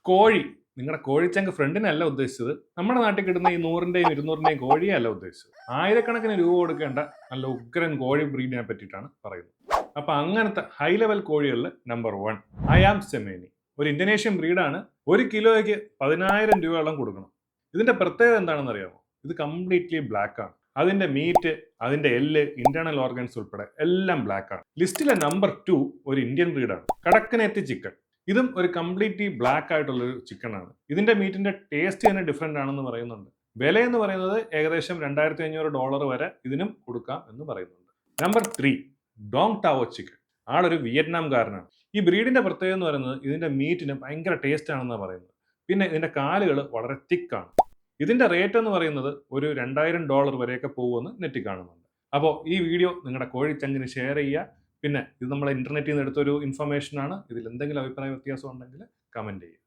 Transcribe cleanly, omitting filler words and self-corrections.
കോഴി. നിങ്ങളുടെ കോഴിച്ചങ്ക് ഫ്രണ്ടിനല്ല ഉദ്ദേശിച്ചത്. നമ്മുടെ നാട്ടിൽ കിട്ടുന്ന ഈ 100ന്റെയും 200ന്റെയും കോഴിയല്ല ഉദ്ദേശിച്ചത്. ആയിരക്കണക്കിന് രൂപ കൊടുക്കേണ്ട നല്ല ഉഗ്രൻ കോഴി ബ്രീഡിനെ പറ്റിയിട്ടാണ് പറയുന്നത്. അപ്പൊ അങ്ങനത്തെ ഹൈ ലെവൽ കോഴികളിൽ നമ്പർ 1 അയാം സെമേനി. ഒരു ഇന്തോനേഷ്യൻ ബ്രീഡാണ്. 1 കിലോയ്ക്ക് 10,000 രൂപയോളം കൊടുക്കണം. ഇതിന്റെ പ്രത്യേകത എന്താണെന്ന് അറിയാമോ? ഇത് കംപ്ലീറ്റ്ലി ബ്ലാക്ക് ആണ്. അതിന്റെ മീറ്റ്, അതിന്റെ എല്ല്, ഇന്റേണൽ ഓർഗൻസ് ഉൾപ്പെടെ എല്ലാം ബ്ലാക്ക് ആണ്. ലിസ്റ്റിലെ നമ്പർ 2 ഒരു ഇന്ത്യൻ ബ്രീഡാണ്, കടക്കനേത്തി ചിക്കൻ. ഇതും ഒരു കംപ്ലീറ്റ്ലി ബ്ലാക്ക് ആയിട്ടുള്ള ഒരു ചിക്കൻ ആണ്. ഇതിന്റെ മീറ്റിന്റെ ടേസ്റ്റ് തന്നെ ഡിഫറെന്റ് ആണെന്ന് പറയുന്നുണ്ട്. വില എന്ന് പറയുന്നത് ഏകദേശം $2,500 വരെ ഇതിനും കൊടുക്കാം എന്ന് പറയുന്നുണ്ട്. Number 3 Dong Tao chicken. ആളൊരു വിയറ്റ്നാംകാരനാണ്. ഈ ബ്രീഡിന്റെ പ്രത്യേകത എന്ന് പറയുന്നത് ഇതിന്റെ മീറ്റിന് ഭയങ്കര ടേസ്റ്റ് ആണെന്നാണ് പറയുന്നത്. പിന്നെ ഇതിന്റെ കാലുകൾ വളരെ തിക്കാണ്. ഇതിന്റെ റേറ്റ് എന്ന് പറയുന്നത് ഒരു $2,000 വരെയൊക്കെ പോകുമെന്ന് നെറ്റിൽ കാണുന്നുണ്ട്. അപ്പോൾ ഈ വീഡിയോ നിങ്ങളുടെ കോഴിച്ചങ്കിന് ഷെയർ ചെയ്യുക. പിന്നെ ഇത് നമ്മൾ ഇന്റർനെറ്റിൽ നിന്ന് എടുത്തൊരു ഇൻഫർമേഷൻ ആണ്. ഇതിൽ എന്തെങ്കിലും അഭിപ്രായ വ്യത്യാസം ഉണ്ടെങ്കിൽ കമന്റ് ചെയ്യുക.